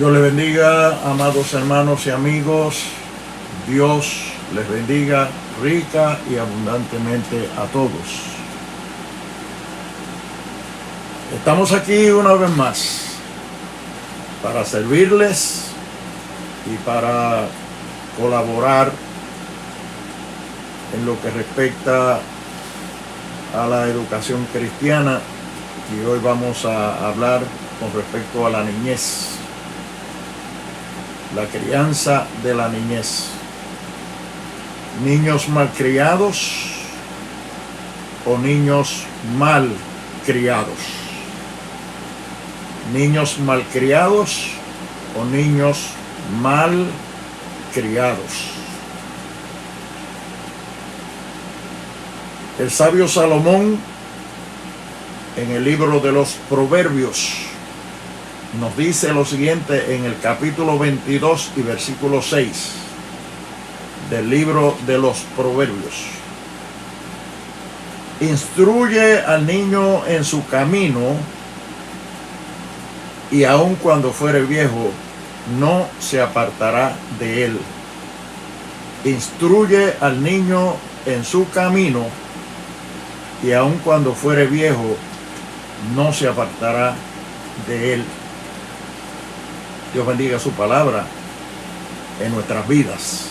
Dios les bendiga, amados hermanos y amigos. Dios les bendiga rica y abundantemente a todos. Estamos aquí una vez más para servirles y para colaborar en lo que respecta a la educación cristiana, y hoy vamos a hablar con respecto a la niñez, la crianza de la niñez. Niños malcriados o niños mal criados. Niños malcriados o niños mal criados. El sabio Salomón, en el libro de los Proverbios, nos dice lo siguiente en el capítulo 22 y versículo 6 del libro de los Proverbios. Instruye al niño en su camino, y aun cuando fuere viejo, no se apartará de él. Instruye al niño en su camino, y aun cuando fuere viejo, no se apartará de él. Dios bendiga su palabra en nuestras vidas.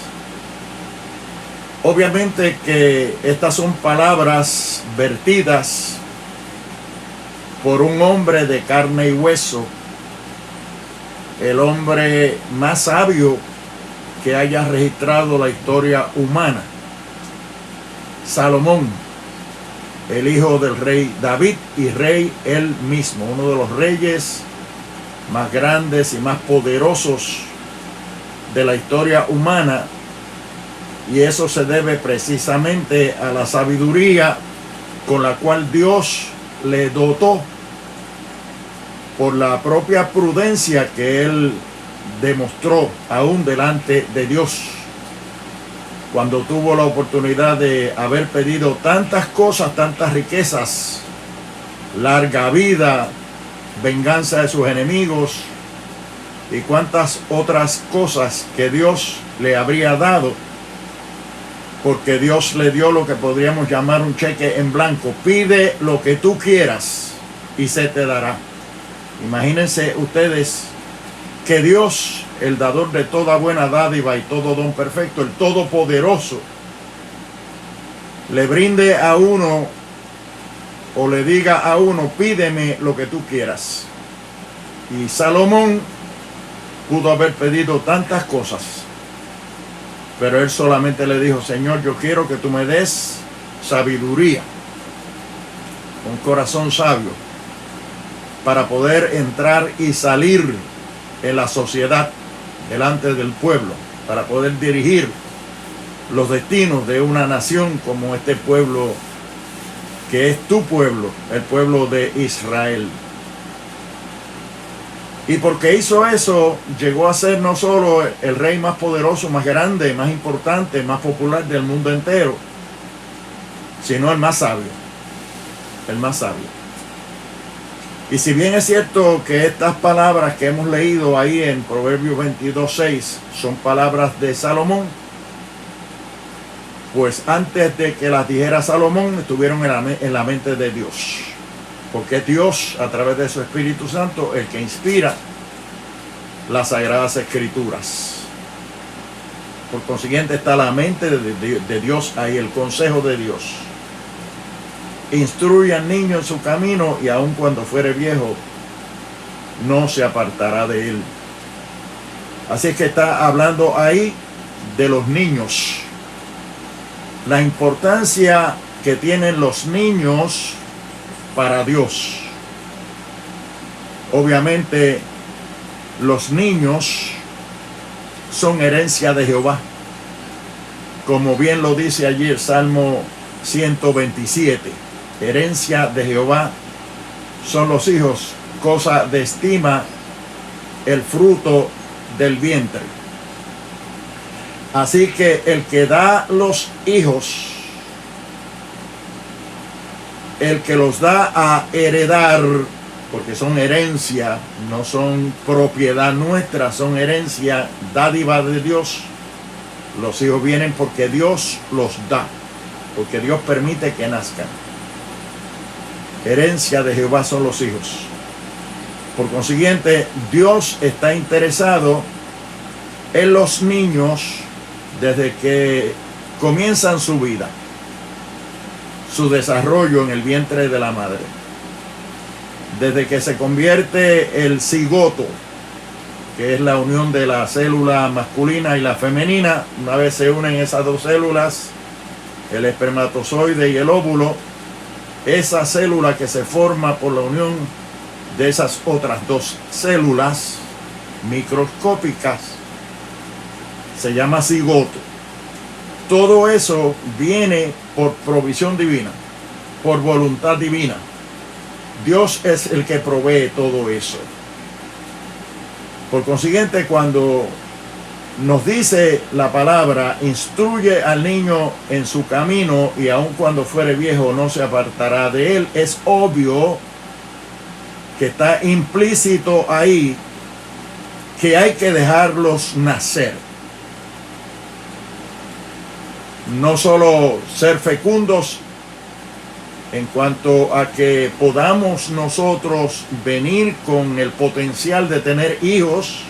Obviamente que estas son palabras vertidas por un hombre de carne y hueso, el hombre más sabio que haya registrado la historia humana, Salomón, el hijo del rey David y rey él mismo, uno de los reyes más grandes y más poderosos de la historia humana, y eso se debe precisamente a la sabiduría con la cual Dios le dotó por la propia prudencia que él demostró aún delante de Dios, cuando tuvo la oportunidad de haber pedido tantas cosas, tantas riquezas, larga vida, venganza de sus enemigos y cuantas otras cosas que Dios le habría dado, porque Dios le dio lo que podríamos llamar un cheque en blanco. Pide lo que tú quieras y se te dará. Imagínense ustedes que Dios, el dador de toda buena dádiva y todo don perfecto, el Todopoderoso, le brinde a uno o le diga a uno: pídeme lo que tú quieras. Y Salomón pudo haber pedido tantas cosas, pero él solamente le dijo: Señor, yo quiero que tú me des sabiduría, un corazón sabio, para poder entrar y salir en la sociedad delante del pueblo, para poder dirigir los destinos de una nación como este pueblo que es tu pueblo, el pueblo de Israel. Y porque hizo eso, llegó a ser no solo el rey más poderoso, más grande, más importante, más popular del mundo entero, sino el más sabio. El más sabio. Y si bien es cierto que estas palabras que hemos leído ahí en Proverbios 22:6 son palabras de Salomón, pues antes de que las dijera Salomón estuvieron en la mente de Dios, porque es Dios, a través de su Espíritu Santo, el que inspira las Sagradas Escrituras. Por consiguiente está la mente de Dios ahí, el consejo de Dios. Instruye al niño en su camino, y aun cuando fuere viejo, no se apartará de él. Así que está hablando ahí de los niños, la importancia que tienen los niños para Dios. Obviamente, los niños son herencia de Jehová, como bien lo dice allí el Salmo 127. Herencia de Jehová son los hijos, cosa de estima el fruto del vientre. Así que el que da los hijos, el que los da a heredar, porque son herencia, no son propiedad nuestra, son herencia, dádiva de Dios. Los hijos vienen porque Dios los da, porque Dios permite que nazcan. Herencia de Jehová son los hijos. Por consiguiente, Dios está interesado en los niños desde que comienzan su vida, su desarrollo en el vientre de la madre. Desde que se convierte el cigoto, que es la unión de la célula masculina y la femenina, una vez se unen esas dos células, el espermatozoide y el óvulo, esa célula que se forma por la unión de esas otras dos células microscópicas se llama cigoto. Todo eso viene por provisión divina, por voluntad divina. Dios es el que provee todo eso. Por consiguiente, cuando nos dice la palabra, instruye al niño en su camino y aun cuando fuere viejo no se apartará de él, es obvio que está implícito ahí que hay que dejarlos nacer. No solo ser fecundos en cuanto a que podamos nosotros venir con el potencial de tener hijos,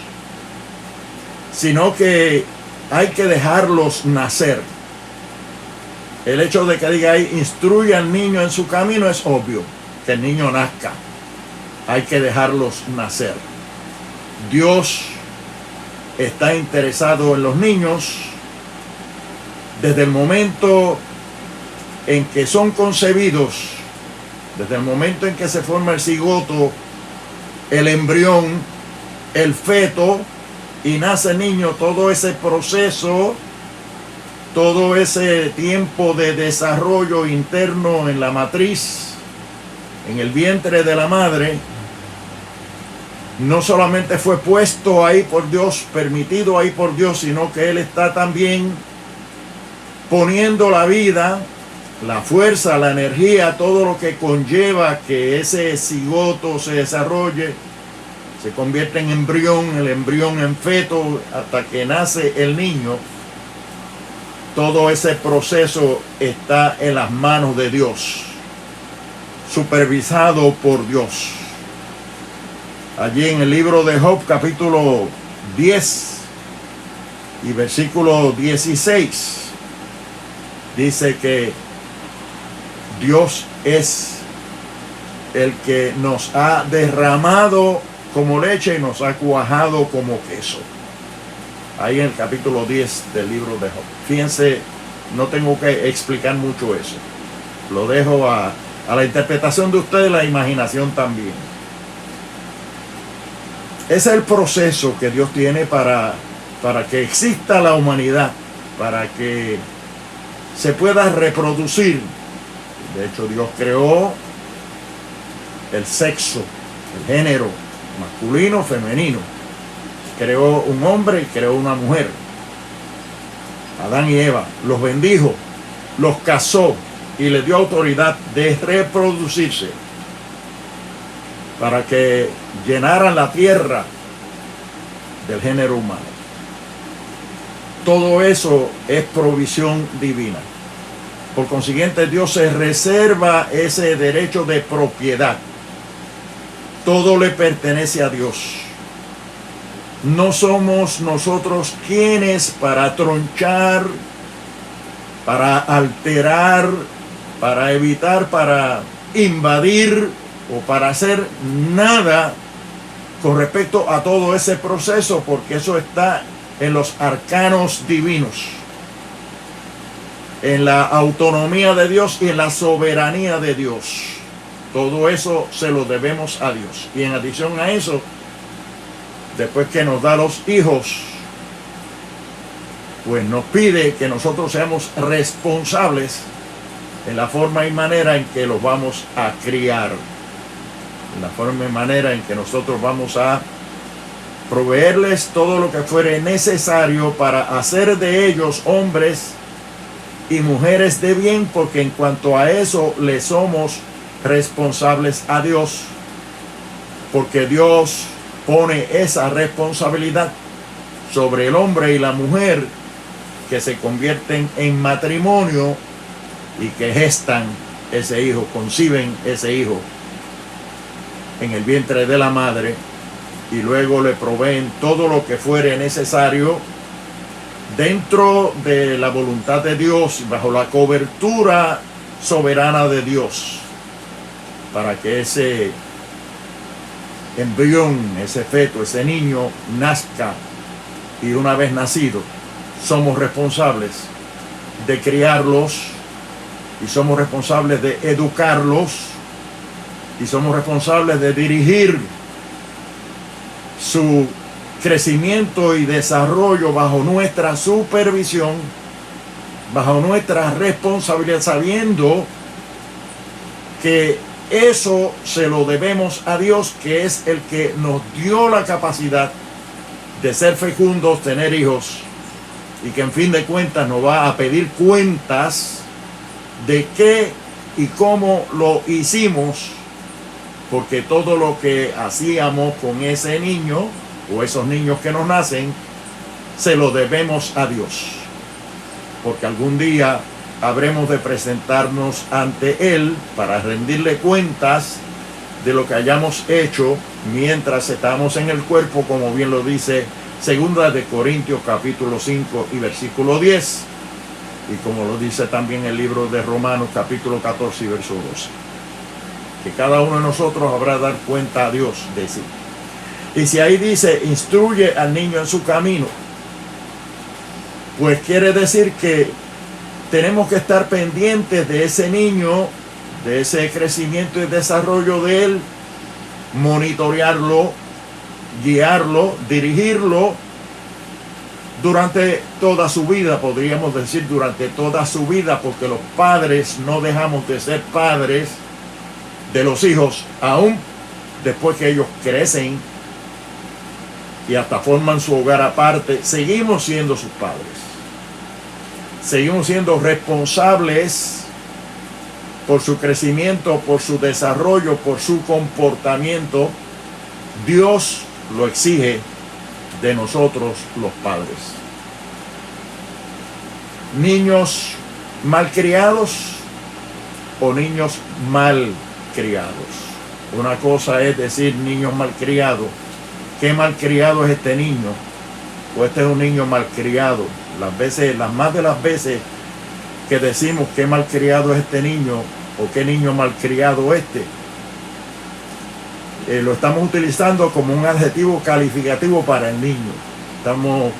sino que hay que dejarlos nacer. El hecho de que diga ahí, instruye al niño en su camino, es obvio, que el niño nazca. Hay que dejarlos nacer. Dios está interesado en los niños desde el momento en que son concebidos, desde el momento en que se forma el cigoto, el embrión, el feto, y nace el niño. Todo ese proceso, todo ese tiempo de desarrollo interno en la matriz, en el vientre de la madre, no solamente fue puesto ahí por Dios, permitido ahí por Dios, sino que Él está también poniendo la vida, la fuerza, la energía, todo lo que conlleva que ese cigoto se desarrolle, se convierte en embrión, el embrión en feto, hasta que nace el niño. Todo ese proceso está en las manos de Dios, supervisado por Dios. Allí en el libro de Job, capítulo 10 y versículo 16, dice que Dios es el que nos ha derramado como leche y nos ha cuajado como queso. Ahí en el capítulo 10 del libro de Job. Fíjense, no tengo que explicar mucho eso. Lo dejo a la interpretación de ustedes, la imaginación también. Ese es el proceso que Dios tiene para que exista la humanidad, para que se pueda reproducir. De hecho, Dios creó el sexo, el género, masculino, femenino. Creó un hombre y creó una mujer. Adán y Eva los bendijo, los casó y les dio autoridad de reproducirse para que llenaran la tierra del género humano. Todo eso es provisión divina. Por consiguiente, Dios se reserva ese derecho de propiedad. Todo le pertenece a Dios. No somos nosotros quienes para tronchar, para alterar, para evitar, para invadir o para hacer nada con respecto a todo ese proceso, porque eso está en los arcanos divinos, en la autonomía de Dios y en la soberanía de Dios. Todo eso se lo debemos a Dios. Y en adición a eso, después que nos da los hijos, pues nos pide que nosotros seamos responsables en la forma y manera en que los vamos a criar, en la forma y manera en que nosotros vamos a proveerles todo lo que fuere necesario para hacer de ellos hombres y mujeres de bien, porque en cuanto a eso le somos responsables a Dios. porque Dios pone esa responsabilidad sobre el hombre y la mujer que se convierten en matrimonio y que gestan ese hijo, conciben ese hijo en el vientre de la madre y luego le proveen todo lo que fuere necesario dentro de la voluntad de Dios, bajo la cobertura soberana de Dios, para que ese embrión, ese feto, ese niño nazca, y una vez nacido somos responsables de criarlos y somos responsables de educarlos y somos responsables de dirigir su crecimiento y desarrollo bajo nuestra supervisión, bajo nuestra responsabilidad, sabiendo que eso se lo debemos a Dios, que es el que nos dio la capacidad de ser fecundos, tener hijos, y que en fin de cuentas nos va a pedir cuentas de qué y cómo lo hicimos, porque todo lo que hacíamos con ese niño o esos niños que nos nacen, se lo debemos a Dios, porque algún día habremos de presentarnos ante Él para rendirle cuentas de lo que hayamos hecho mientras estamos en el cuerpo, como bien lo dice 2 de Corintios capítulo 5 y versículo 10, y como lo dice también el libro de Romanos capítulo 14 y verso 12, que cada uno de nosotros habrá de dar cuenta a Dios de sí. Y si ahí dice instruye al niño en su camino, pues quiere decir que tenemos que estar pendientes de ese niño, de ese crecimiento y desarrollo de él, monitorearlo, guiarlo, dirigirlo durante toda su vida, podríamos decir durante toda su vida, porque los padres no dejamos de ser padres de los hijos, aún después que ellos crecen y hasta forman su hogar aparte, seguimos siendo sus padres. Seguimos siendo responsables por su crecimiento, por su desarrollo, por su comportamiento. Dios lo exige de nosotros los padres. Niños malcriados o niños mal criados. Una cosa es decir niños malcriados. ¿Qué malcriado es este niño? O este es un niño malcriado. Las más de las veces que decimos qué malcriado es este niño o qué niño malcriado este, lo estamos utilizando como un adjetivo calificativo para el niño.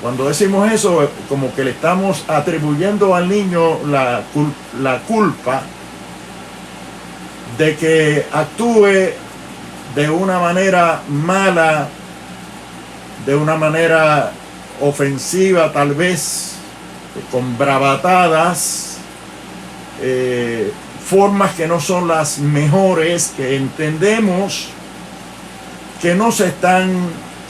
Cuando decimos eso, como que le estamos atribuyendo al niño la culpa de que actúe de una manera mala, de una manera ofensiva, tal vez con bravatadas, formas que no son las mejores, que entendemos que no se están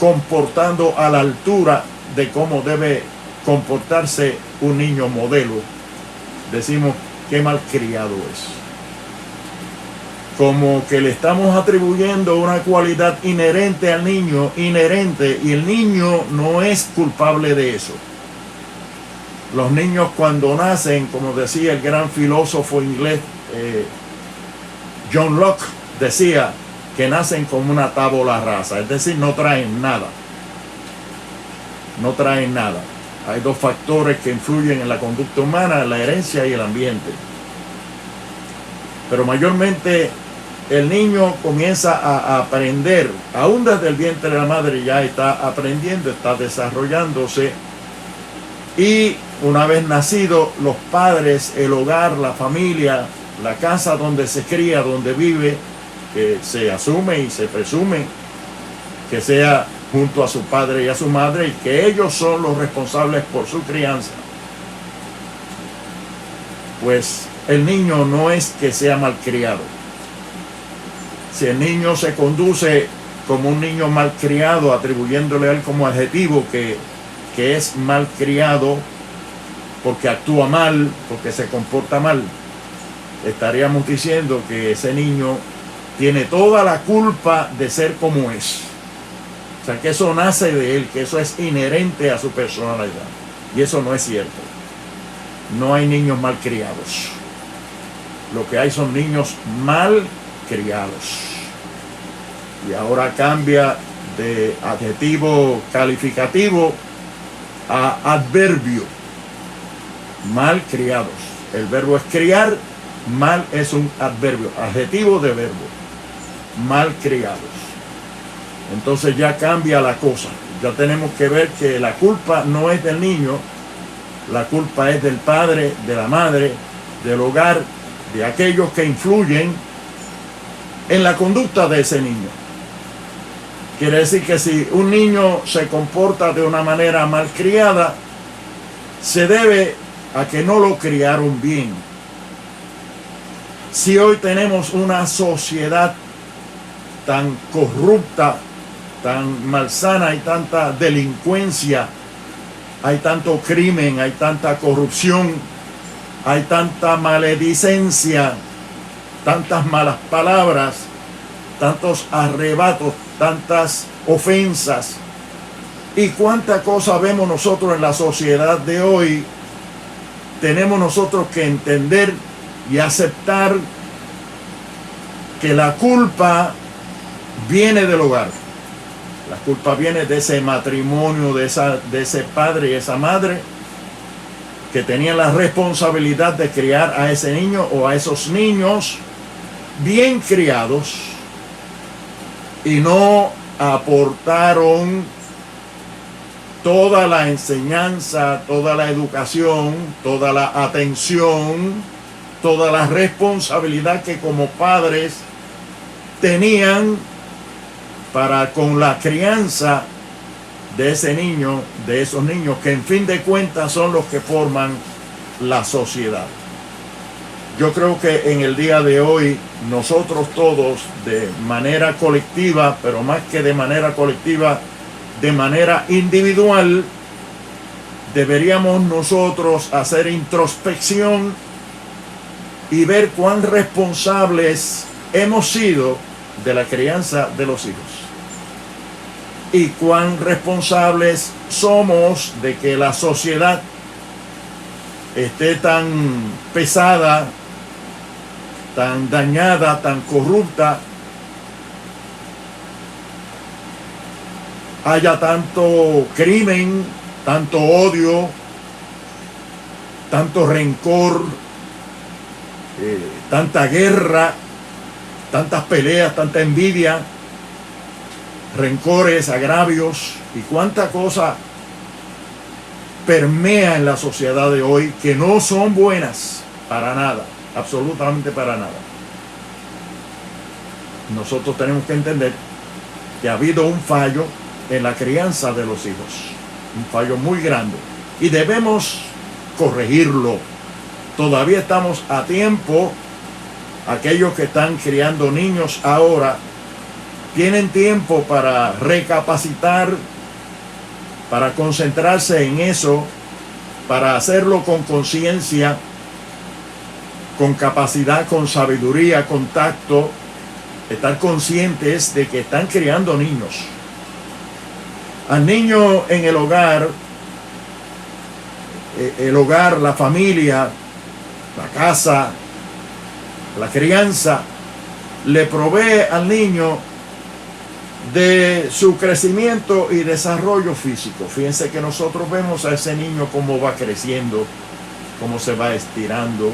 comportando a la altura de cómo debe comportarse un niño modelo. Decimos qué malcriado es, como que le estamos atribuyendo una cualidad inherente al niño, y el niño no es culpable de eso. Los niños cuando nacen, como decía el gran filósofo inglés John Locke, decía que nacen como una tabula rasa, es decir, no traen nada. No traen nada. Hay dos factores que influyen en la conducta humana: la herencia y el ambiente. Pero mayormente el niño comienza a aprender, aún desde el vientre de la madre ya está aprendiendo, está desarrollándose, y una vez nacido, los padres, el hogar, la familia, la casa donde se cría, donde vive, que se asume y se presume que sea junto a su padre y a su madre, y que ellos son los responsables por su crianza. Pues el niño no es que sea malcriado. Si el niño se conduce como un niño malcriado, atribuyéndole a él como adjetivo que es malcriado porque actúa mal, porque se comporta mal, estaríamos diciendo que ese niño tiene toda la culpa de ser como es. O sea, que eso nace de él, que eso es inherente a su personalidad. Y eso no es cierto. No hay niños mal criados. Lo que hay son niños mal criados. Y ahora cambia de adjetivo calificativo a adverbio. Mal criados. El verbo es criar, mal es un adverbio, adjetivo de verbo. Mal criados. Entonces ya cambia la cosa. Ya tenemos que ver que la culpa no es del niño, la culpa es del padre, de la madre, del hogar, de aquellos que influyen en la conducta de ese niño. Quiere decir que si un niño se comporta de una manera malcriada, se debe a que no lo criaron bien. Si hoy tenemos una sociedad tan corrupta, tan malsana, hay tanta delincuencia, hay tanto crimen, hay tanta corrupción, hay tanta maledicencia, tantas malas palabras, tantos arrebatos, tantas ofensas. Y cuánta cosa vemos nosotros en la sociedad de hoy. Tenemos nosotros que entender y aceptar que la culpa viene del hogar. La culpa viene de ese matrimonio, de ese padre y esa madre que tenían la responsabilidad de criar a ese niño o a esos niños bien criados y no aportaron toda la enseñanza, toda la educación, toda la atención, toda la responsabilidad que como padres tenían para con la crianza de ese niño, de esos niños que en fin de cuentas son los que forman la sociedad. Yo creo que en el día de hoy nosotros todos de manera colectiva, pero más que de manera colectiva, de manera individual, deberíamos nosotros hacer introspección y ver cuán responsables hemos sido de la crianza de los hijos y cuán responsables somos de que la sociedad esté tan pesada, tan dañada, tan corrupta, haya tanto crimen, tanto odio, tanto rencor, tanta guerra, tantas peleas, tanta envidia, rencores, agravios y cuánta cosa permea en la sociedad de hoy que no son buenas para nada, absolutamente para nada. Nosotros tenemos que entender que ha habido un fallo en la crianza de los hijos, un fallo muy grande y debemos corregirlo. Todavía estamos a tiempo. Aquellos que están criando niños ahora tienen tiempo para recapacitar, para concentrarse en eso, para hacerlo con conciencia, con capacidad, con sabiduría, con tacto, estar conscientes de que están criando niños. Al niño en el hogar, la familia, la casa, la crianza, le provee al niño de su crecimiento y desarrollo físico. Fíjense que nosotros vemos a ese niño cómo va creciendo, cómo se va estirando,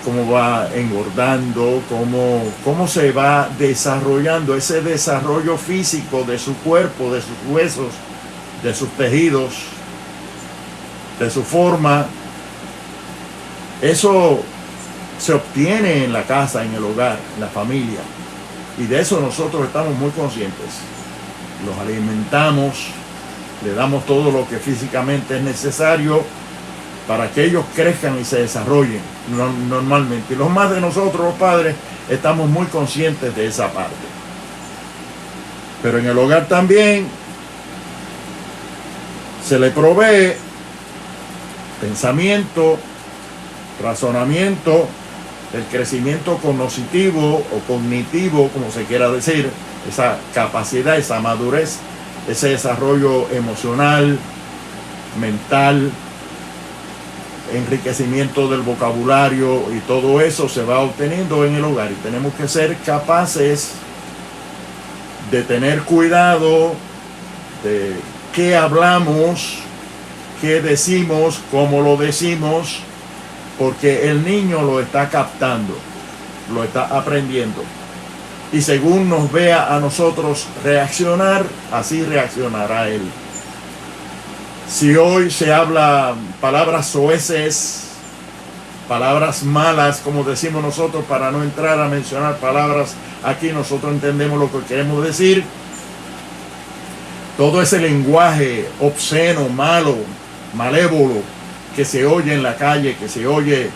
cómo va engordando, cómo se va desarrollando, ese desarrollo físico de su cuerpo, de sus huesos, de sus tejidos, de su forma. Eso se obtiene en la casa, en el hogar, en la familia. Y de eso nosotros estamos muy conscientes. Los alimentamos, le damos todo lo que físicamente es necesario para que ellos crezcan y se desarrollen normalmente. Y los más de nosotros, los padres, estamos muy conscientes de esa parte. Pero en el hogar también se le provee pensamiento, razonamiento, el crecimiento cognitivo o cognitivo, como se quiera decir, esa capacidad, esa madurez, ese desarrollo emocional, mental, enriquecimiento del vocabulario y todo eso se va obteniendo en el hogar, y tenemos que ser capaces de tener cuidado de qué hablamos, qué decimos, cómo lo decimos, porque el niño lo está captando, lo está aprendiendo, y según nos vea a nosotros reaccionar, así reaccionará él. Si hoy se habla palabras soeces, palabras malas, como decimos nosotros, para no entrar a mencionar palabras aquí, nosotros entendemos lo que queremos decir. Todo ese lenguaje obsceno, malo, malévolo, que se oye en la calle, que se oye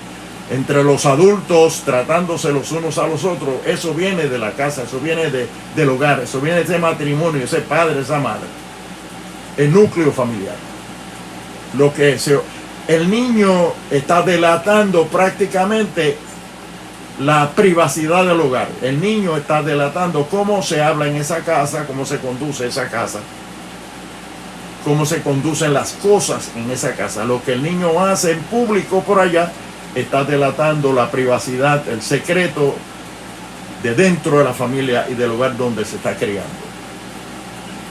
entre los adultos, tratándose los unos a los otros, eso viene de la casa, eso viene del hogar, eso viene de ese matrimonio, ese padre, esa madre, el núcleo familiar. El niño está delatando prácticamente la privacidad del hogar. El niño está delatando cómo se habla en esa casa, cómo se conduce esa casa, cómo se conducen las cosas en esa casa. Lo que el niño hace en público por allá está delatando la privacidad, el secreto de dentro de la familia y del hogar donde se está criando.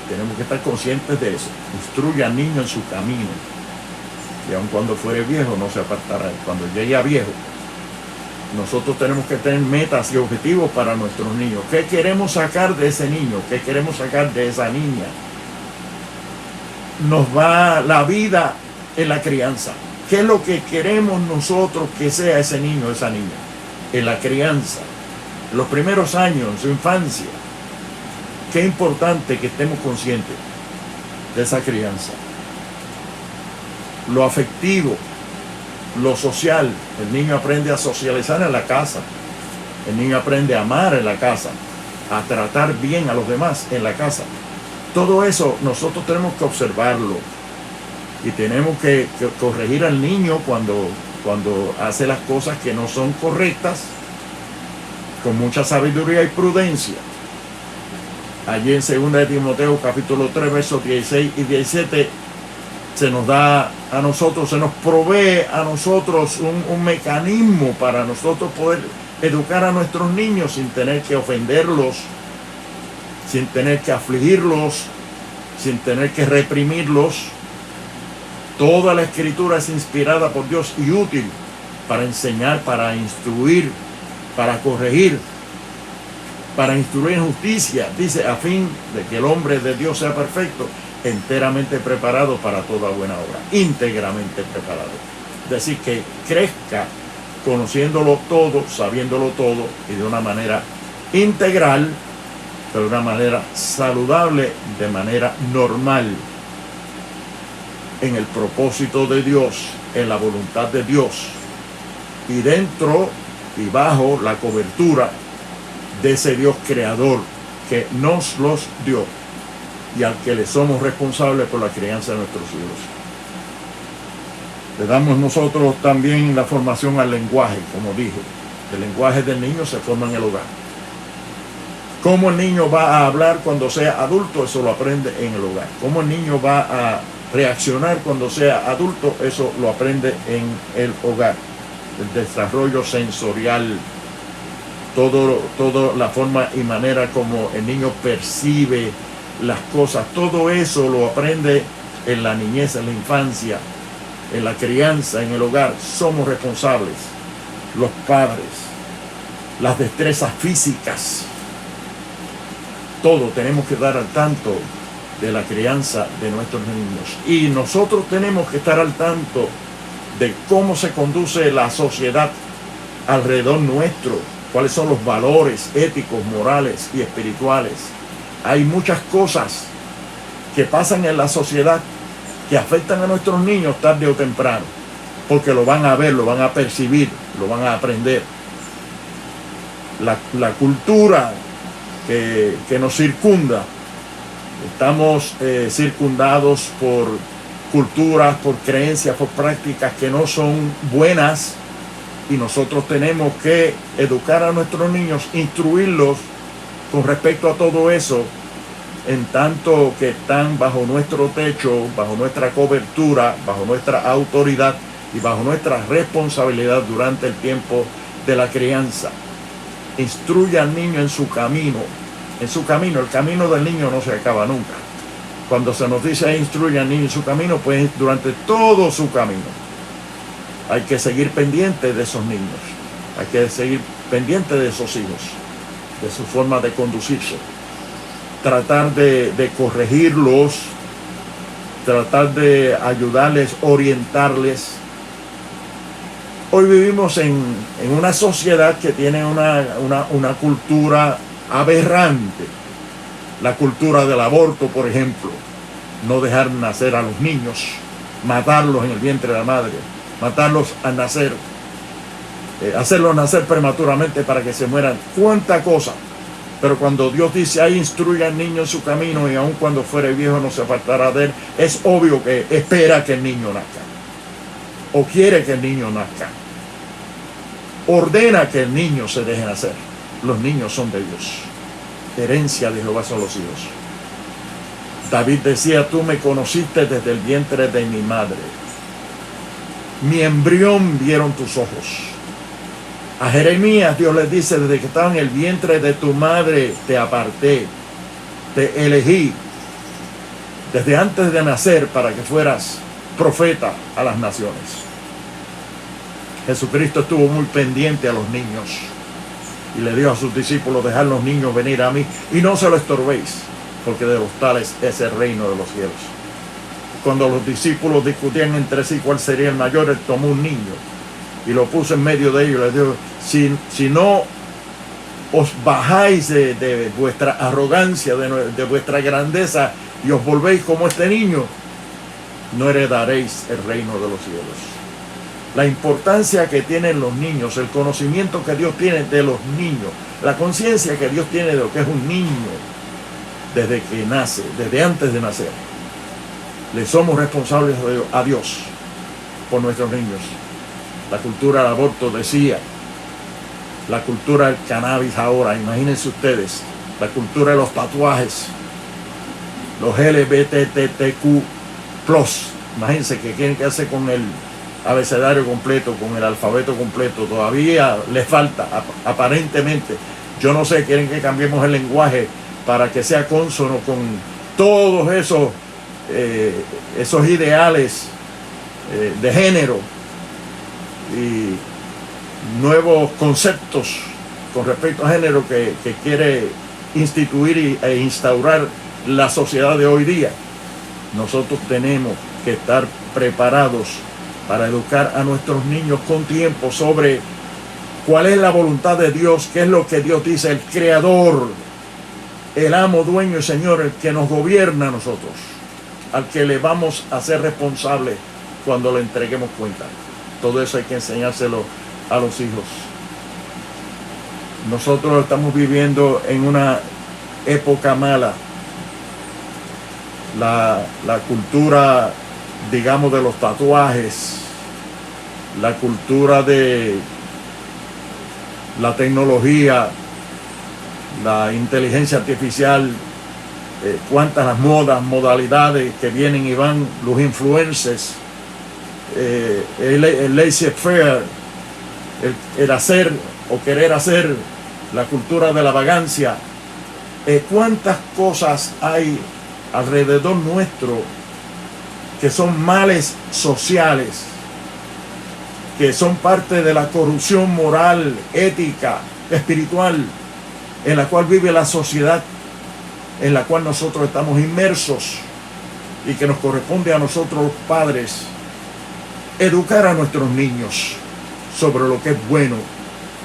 Tenemos que estar conscientes de eso. Instruye al niño en su camino, y aun cuando fuere viejo no se apartará. Cuando llegue a viejo, nosotros tenemos que tener metas y objetivos para nuestros niños. ¿Qué queremos sacar de ese niño? ¿Qué queremos sacar de esa niña? Nos va la vida en la crianza. ¿Qué es lo que queremos nosotros que sea ese niño, esa niña? En la crianza, los primeros años, su infancia. Qué importante que estemos conscientes de esa crianza. Lo afectivo, lo social. El niño aprende a socializar en la casa. El niño aprende a amar en la casa, a tratar bien a los demás en la casa. Todo eso nosotros tenemos que observarlo, y tenemos que corregir al niño cuando hace las cosas que no son correctas, con mucha sabiduría y prudencia. Allí en 2 de Timoteo capítulo 3 versos 16 y 17 se nos da a nosotros, se nos provee a nosotros un mecanismo para nosotros poder educar a nuestros niños sin tener que ofenderlos, sin tener que afligirlos, sin tener que reprimirlos. Toda la escritura es inspirada por Dios y útil para enseñar, para instruir, para corregir, para instruir en justicia, dice, a fin de que el hombre de Dios sea perfecto, enteramente preparado para toda buena obra, íntegramente preparado. Es decir, que crezca conociéndolo todo, sabiéndolo todo, y de una manera integral, pero de una manera saludable, de manera normal, en el propósito de Dios, en la voluntad de Dios, y dentro y bajo la cobertura de ese Dios creador que nos los dio, y al que le somos responsables por la crianza de nuestros hijos. Le damos nosotros también la formación al lenguaje, como dijo. El lenguaje del niño se forma en el hogar. Cómo el niño va a hablar cuando sea adulto, eso lo aprende en el hogar. Cómo el niño va a reaccionar cuando sea adulto, eso lo aprende en el hogar. El desarrollo sensorial, toda la forma y manera como el niño percibe las cosas, todo eso lo aprende en la niñez, en la infancia, en la crianza, en el hogar. Somos responsables, los padres, las destrezas físicas, todo tenemos que dar al tanto de la crianza de nuestros niños, y nosotros tenemos que estar al tanto de cómo se conduce la sociedad alrededor nuestro, cuáles son los valores éticos, morales y espirituales. Hay muchas cosas que pasan en la sociedad que afectan a nuestros niños tarde o temprano, porque lo van a ver, lo van a percibir, lo van a aprender. La cultura que nos circunda, estamos circundados por culturas, por creencias, por prácticas que no son buenas, Y nosotros tenemos que educar a nuestros niños, instruirlos con respecto a todo eso, en tanto que están bajo nuestro techo, bajo nuestra cobertura, bajo nuestra autoridad y bajo nuestra responsabilidad durante el tiempo de la crianza. Instruye al niño en su camino. En su camino, el camino del niño no se acaba nunca. Cuando se nos dice instruye al niño en su camino, pues durante todo su camino. Hay que seguir pendiente de esos niños. Hay que seguir pendiente de esos hijos, de su forma de conducirse. Tratar de corregirlos, tratar de ayudarles, orientarles. Hoy vivimos en una sociedad que tiene una cultura aberrante. La cultura del aborto, por ejemplo. No dejar nacer a los niños, matarlos en el vientre de la madre, matarlos al nacer, hacerlos nacer prematuramente para que se mueran. Cuánta cosa. Pero cuando Dios dice, ahí instruye al niño en su camino y aun cuando fuere viejo no se apartará de él, es obvio que espera que el niño nazca. O quiere que el niño nazca. Ordena que el niño se deje nacer. Los niños son de Dios. Herencia de Jehová son los hijos. David decía, tú me conociste desde el vientre de mi madre. Mi embrión vieron tus ojos. A Jeremías Dios le dice, desde que estaba en el vientre de tu madre te aparté, te elegí desde antes de nacer para que fueras profeta a las naciones. Jesucristo estuvo muy pendiente a los niños y le dijo a sus discípulos, dejad los niños venir a mí y no se lo estorbéis, porque de los tales es el reino de los cielos. Cuando los discípulos discutían entre sí cuál sería el mayor, él tomó un niño y lo puso en medio de ellos. Les dijo, si no os bajáis de vuestra arrogancia, de vuestra grandeza, y os volvéis como este niño, no heredaréis el reino de los cielos. La importancia que tienen los niños, el conocimiento que Dios tiene de los niños, la conciencia que Dios tiene de lo que es un niño desde que nace, desde antes de nacer. Le somos responsables a Dios por nuestros niños. La cultura del aborto decía, la cultura del cannabis ahora, imagínense ustedes, la cultura de los tatuajes, los LGBTQ+, imagínense que quieren quedarse con el abecedario completo, con el alfabeto completo, todavía les falta, aparentemente, yo no sé, quieren que cambiemos el lenguaje para que sea cónsono con todos esos ideales de género y nuevos conceptos con respecto a género que quiere instituir e instaurar la sociedad de hoy día. Nosotros tenemos que estar preparados para educar a nuestros niños con tiempo sobre cuál es la voluntad de Dios, qué es lo que Dios dice, el Creador, el amo, dueño y Señor, el que nos gobierna a nosotros, al que le vamos a ser responsables cuando le entreguemos cuenta. Todo eso hay que enseñárselo a los hijos. Nosotros estamos viviendo en una época mala. La cultura, digamos, de los tatuajes, la cultura de la tecnología, la inteligencia artificial, cuántas las modas, modalidades que vienen y van, los influencers, el laissez-faire, el hacer o querer hacer, la cultura de la vagancia, cuántas cosas hay alrededor nuestro que son males sociales, que son parte de la corrupción moral, ética, espiritual, en la cual vive la sociedad, en la cual nosotros estamos inmersos y que nos corresponde a nosotros los padres educar a nuestros niños sobre lo que es bueno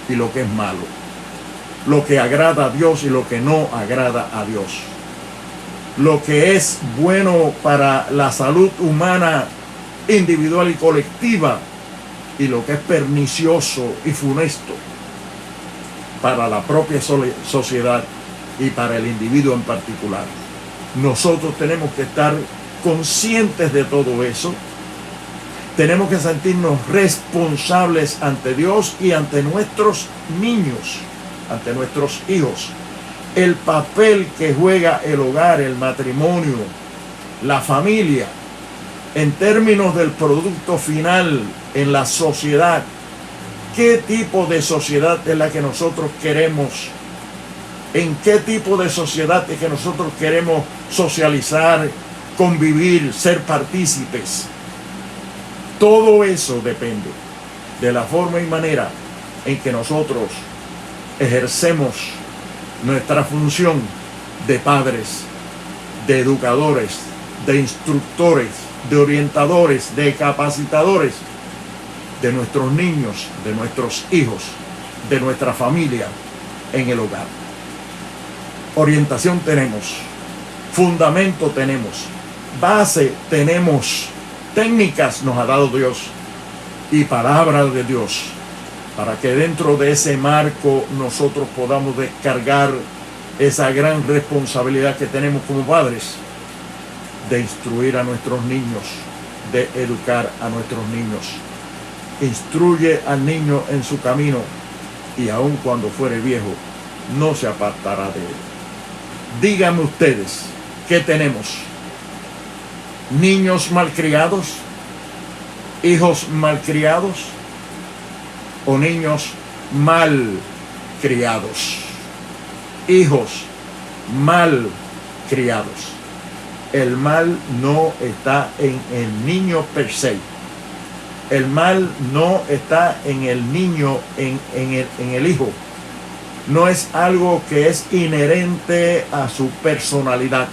y lo que es malo, lo que agrada a Dios y lo que no agrada a Dios, lo que es bueno para la salud humana individual y colectiva y lo que es pernicioso y funesto para la propia sociedad y para el individuo en particular. Nosotros tenemos que estar conscientes de todo eso Tenemos que sentirnos responsables ante Dios y ante nuestros niños, ante nuestros hijos. El papel que juega el hogar, el matrimonio, la familia, en términos del producto final en la sociedad. ¿Qué tipo de sociedad es la que nosotros queremos? ¿En qué tipo de sociedad es que nosotros queremos socializar, convivir, ser partícipes? Todo eso depende de la forma y manera en que nosotros ejercemos nuestra función de padres, de educadores, de instructores, de orientadores, de capacitadores de nuestros niños, de nuestros hijos, de nuestra familia en el hogar. Orientación tenemos, fundamento tenemos, base tenemos, técnicas nos ha dado Dios y palabra de Dios para que dentro de ese marco nosotros podamos descargar esa gran responsabilidad que tenemos como padres de instruir a nuestros niños, de educar a nuestros niños. Instruye al niño en su camino y aun cuando fuere viejo no se apartará de él. Díganme ustedes, ¿qué tenemos? ¿Niños malcriados? ¿Hijos malcriados? ¿O niños mal criados? Hijos mal criados. El mal no está en el niño per se. El mal no está en el niño, en el hijo. No es algo que es inherente a su personalidad,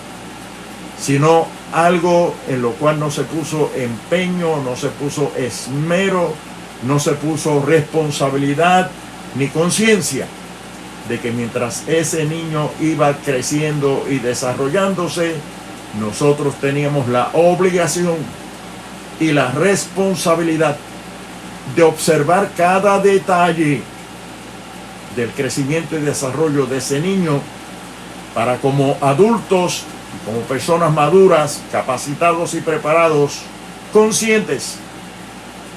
sino algo en lo cual no se puso empeño, no se puso esmero, no se puso responsabilidad ni conciencia de que mientras ese niño iba creciendo y desarrollándose, nosotros teníamos la obligación y la responsabilidad de observar cada detalle del crecimiento y desarrollo de ese niño para como adultos, como personas maduras, capacitados y preparados, conscientes,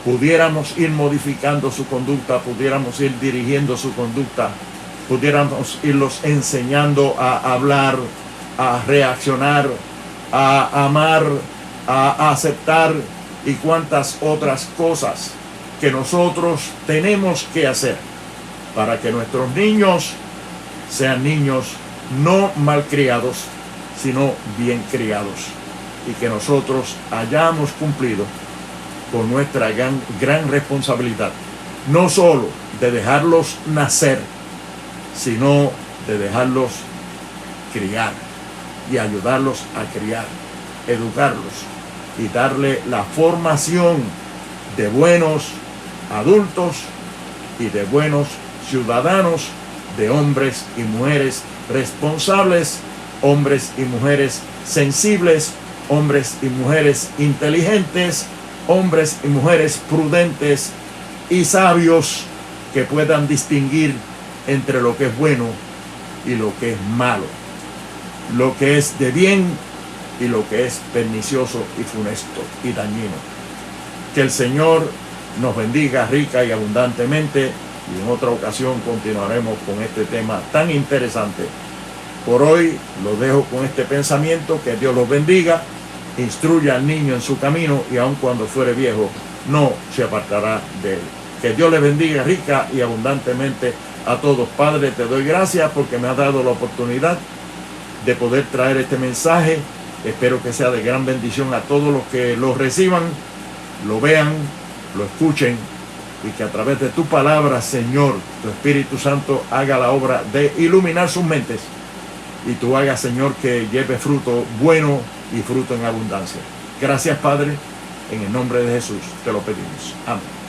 pudiéramos ir modificando su conducta, pudiéramos ir dirigiendo su conducta, pudiéramos irlos enseñando a hablar, a reaccionar, a amar, a aceptar y cuantas otras cosas que nosotros tenemos que hacer para que nuestros niños sean niños no malcriados, sino bien criados, y que nosotros hayamos cumplido con nuestra gran responsabilidad, no solo de dejarlos nacer, sino de dejarlos criar y ayudarlos a criar, educarlos y darle la formación de buenos adultos y de buenos ciudadanos, de hombres y mujeres responsables, hombres y mujeres sensibles, hombres y mujeres inteligentes, hombres y mujeres prudentes y sabios que puedan distinguir entre lo que es bueno y lo que es malo, lo que es de bien y lo que es pernicioso y funesto y dañino. Que el Señor nos bendiga rica y abundantemente, y en otra ocasión continuaremos con este tema tan interesante. Por hoy lo dejo con este pensamiento: que Dios los bendiga, instruya al niño en su camino y aun cuando fuere viejo no se apartará de él. Que Dios les bendiga rica y abundantemente a todos. Padre, te doy gracias porque me has dado la oportunidad de poder traer este mensaje. Espero que sea de gran bendición a todos los que lo reciban, lo vean, lo escuchen, y que a través de tu palabra, Señor, tu Espíritu Santo haga la obra de iluminar sus mentes, y tú hagas, Señor, que lleve fruto bueno y fruto en abundancia. Gracias, Padre, en el nombre de Jesús te lo pedimos. Amén.